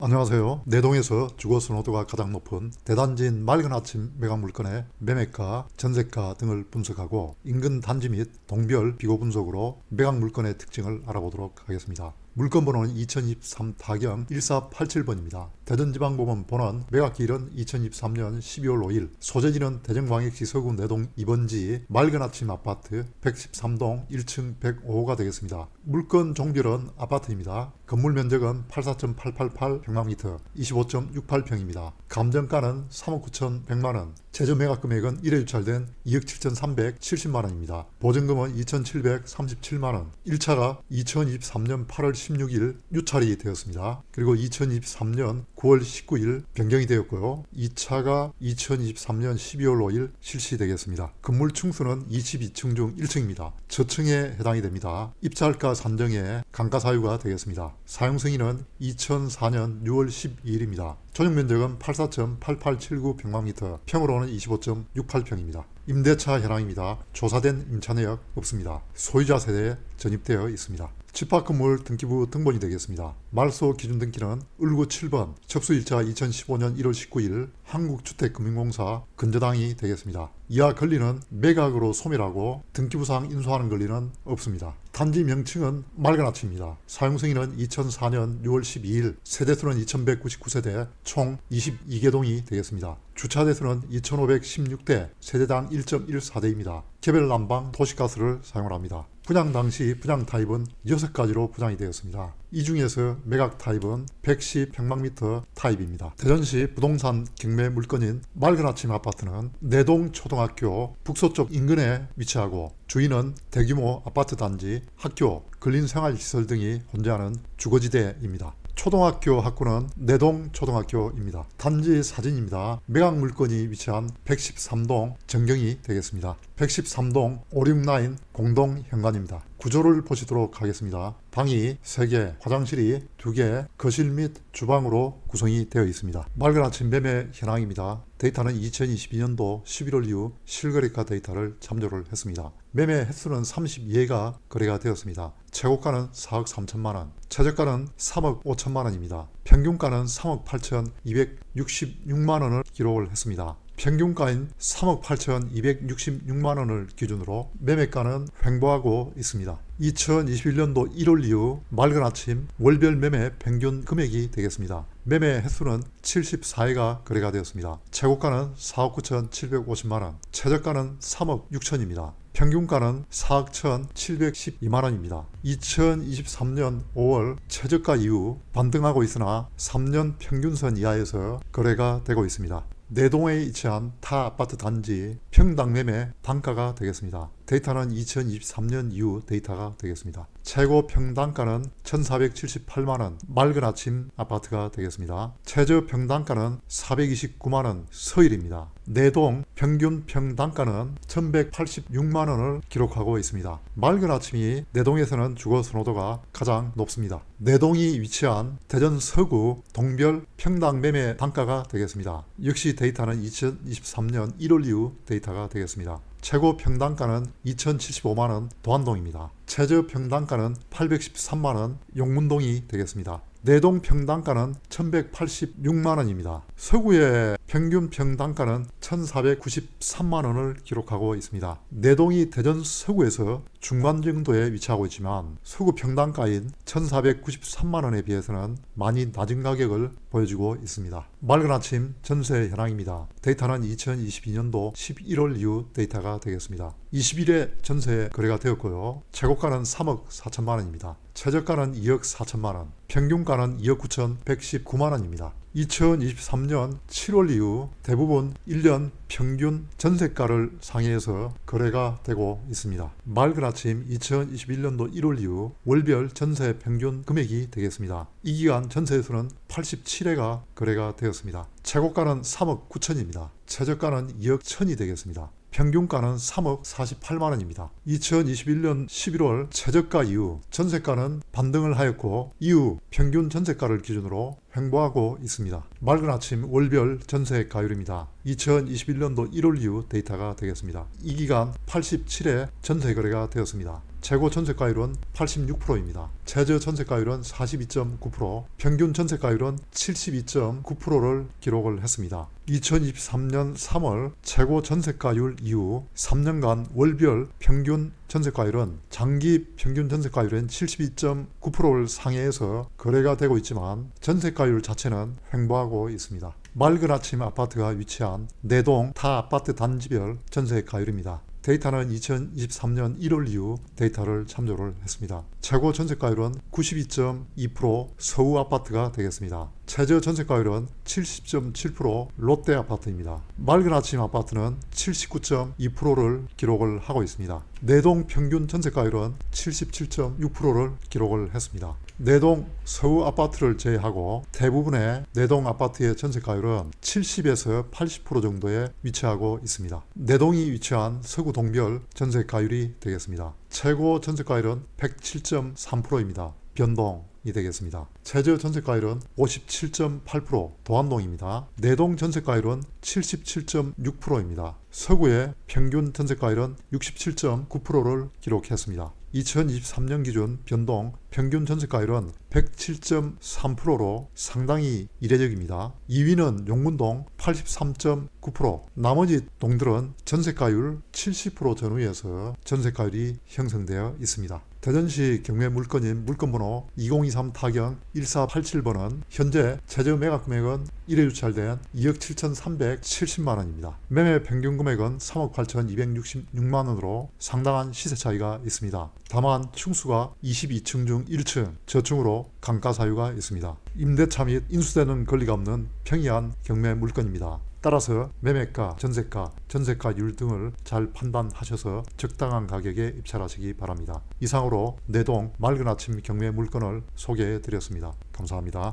안녕하세요. 내동에서 주거 선호도가 가장 높은 대단지인 맑은 아침 매각 물건의 매매가, 전세가 등을 분석하고 인근 단지 및 동별 비교 분석으로 매각 물건의 특징을 알아보도록 하겠습니다. 물건 번호는 2023 타경 1487번입니다. 대전지방법원 본원 매각기일은 2023년 12월 5일, 소재지는 대전광역시 서구 내동 2번지 맑은 아침 아파트 113동 1층 105호가 되겠습니다. 물건 종별은 아파트입니다. 건물 면적은 84.888평방미터, 25.68평입니다. 감정가는 3억 9,100만원, 최저 매각 금액은 1회 유찰된 2억 7,370만원입니다. 보증금은 2,737만원, 1차가 2023년 8월 16일 유찰이 되었습니다. 그리고 2023년 9월 19일 변경이 되었고요. 2차가 2023년 12월 5일 실시되겠습니다. 건물 층수는 22층 중 1층입니다. 저층에 해당이 됩니다. 입찰가 산정에 감가사유가 되겠습니다. 사용승인은 2004년 6월 12일입니다. 전용면적은 84.8879평방미터, 평으로는 25.68평입니다. 임대차 현황입니다. 조사된 임차내역 없습니다. 소유자 세대에 전입되어 있습니다. 집합건물 등기부 등본이 되겠습니다. 말소 기준 등기는 을구 7번, 접수일자 2015년 1월 19일 한국주택금융공사 근저당이 되겠습니다. 이하 권리는 매각으로 소멸하고 등기부상 인수하는 권리는 없습니다. 단지 명칭은 맑은 아침입니다. 사용승인은 2004년 6월 12일, 세대수는 2199세대, 총 22개동이 되겠습니다. 주차대수는 2516대, 세대당 1.14대입니다. 개별 난방 도시가스를 사용을 합니다. 분양 당시 분양 타입은 6가지로 분양이 되었습니다. 이 중에서 매각 타입은 110평방미터 타입입니다. 대전시 부동산 경매 물건인 맑은 아침 아파트는 내동 초등학교 북서쪽 인근에 위치하고 주위는 대규모 아파트 단지, 학교, 근린생활시설 등이 혼재하는 주거지대입니다. 초등학교 학구는 내동 초등학교입니다. 단지 사진입니다. 매각 물건이 위치한 113동 전경이 되겠습니다. 113동 569 공동 현관입니다. 구조를 보시도록 하겠습니다. 방이 3개, 화장실이 2개, 거실 및 주방으로 구성이 되어 있습니다. 맑은 아침 매매 현황입니다. 데이터는 2022년도 11월 이후 실거래가 데이터를 참조를 했습니다. 매매 횟수는 32회가 거래가 되었습니다. 최고가는 4억 3천만원, 최저가는 3억 5천만원입니다. 평균가는 3억 8,266만원을 기록을 했습니다. 평균가인 3억 8,266만원을 기준으로 매매가는 횡보하고 있습니다. 2021년도 1월 이후 맑은 아침 월별 매매 평균 금액이 되겠습니다. 매매 횟수는 74회가 거래가 되었습니다. 최고가는 4억 9,750만원, 최저가는 3억 6천입니다. 평균가는 4억 1,712만원입니다. 2023년 5월 최저가 이후 반등하고 있으나 3년 평균선 이하에서 거래가 되고 있습니다. 내동에 위치한 타 아파트 단지 평당 매매 단가가 되겠습니다. 데이터는 2023년 이후 데이터가 되겠습니다. 최고 평당가는 1,478만원 맑은 아침 아파트가 되겠습니다. 최저 평당가는 429만원 서일입니다. 내동 평균 평당가는 1,186만원을 기록하고 있습니다. 맑은 아침이 내동에서는 주거 선호도가 가장 높습니다. 내동이 위치한 대전 서구 동별 평당 매매 단가가 되겠습니다. 역시 데이터는 2023년 1월 이후 데이터가 되겠습니다. 최고 평당가는 2,075만원 도안동입니다. 최저 평당가는 813만원 용문동이 되겠습니다. 내동 평당가는 1,186만원입니다. 서구의 평균 평당가는 1,493만원을 기록하고 있습니다. 내동이 대전 서구에서 중간 정도에 위치하고 있지만 서구 평당가인 1,493만원에 비해서는 많이 낮은 가격을 보여주고 있습니다. 맑은 아침 전세 현황입니다. 데이터는 2022년도 11월 이후 데이터가 되겠습니다. 20일에 전세 거래가 되었고요. 최고가는 3억 4천만원입니다. 최저가는 2억 4천만원, 평균가는 2억 9,119만원입니다. 2023년 7월 이후 대부분 1년 평균 전세가를 상회해서 거래가 되고 있습니다. 맑은 아침 2021년도 1월 이후 월별 전세 평균 금액이 되겠습니다. 이 기간 전세에서는 87회가 거래가 되었습니다. 최고가는 3억 9천입니다. 최저가는 2억 1천이 되겠습니다. 평균가는 3억 48만원입니다. 2021년 11월 최저가 이후 전세가는 반등을 하였고 이후 평균 전세가를 기준으로 횡보하고 있습니다. 맑은 아침 월별 전세가율입니다. 2021년도 1월 이후 데이터가 되겠습니다. 이 기간 87회 전세 거래가 되었습니다. 최고 전세가율은 86%입니다. 최저 전세가율은 42.9%, 평균 전세가율은 72.9%를 기록을 했습니다. 2023년 3월 최고 전세가율 이후 3년간 월별 평균 전세가율은 장기 평균 전세가율은 72.9%를 상회해서 거래가 되고 있지만 전세가율 자체는 횡보하고 있습니다. 맑은 아침 아파트가 위치한 내동 타 아파트 단지별 전세가율입니다. 데이터는 2023년 1월 이후 데이터를 참조를 했습니다. 최고 전세가율은 92.2% 서우 아파트가 되겠습니다. 최저 전세가율은 70.7% 롯데 아파트입니다. 맑은 아침 아파트는 79.2%를 기록을 하고 있습니다. 내동 평균 전세가율은 77.6%를 기록을 했습니다. 내동 서우 아파트를 제외하고 대부분의 내동 아파트의 전세가율은 70에서 80% 정도에 위치하고 있습니다. 내동이 위치한 서구 동별 전세가율이 되겠습니다. 최고 전세가율은 107.3%입니다. 변동이 되겠습니다. 최저 전세가율은 57.8% 도안동입니다. 내동 전세가율은 77.6%입니다. 서구의 평균 전세가율은 67.9%를 기록했습니다. 2023년 기준 변동 평균 전세가율은 107.3%로 상당히 이례적입니다. 2위는 용문동 83.9%, 나머지 동들은 전세가율 70% 전후에서 전세가율이 형성되어 있습니다. 대전시 경매 물건인 물건번호 2023 타경 1487번은 현재 최저 매각 금액은 1회 유찰된 2억 7,370만원입니다. 매매 평균 금액은 3억 8,266만원으로 상당한 시세 차이가 있습니다. 다만 층수가 22층 중 1층, 저층으로 강가 사유가 있습니다. 임대차 및 인수되는 권리가 없는 평이한 경매 물건입니다. 따라서 매매가, 전세가, 전세가율 등을 잘 판단하셔서 적당한 가격에 입찰하시기 바랍니다. 이상으로 내동 맑은 아침 경매 물건을 소개해 드렸습니다. 감사합니다.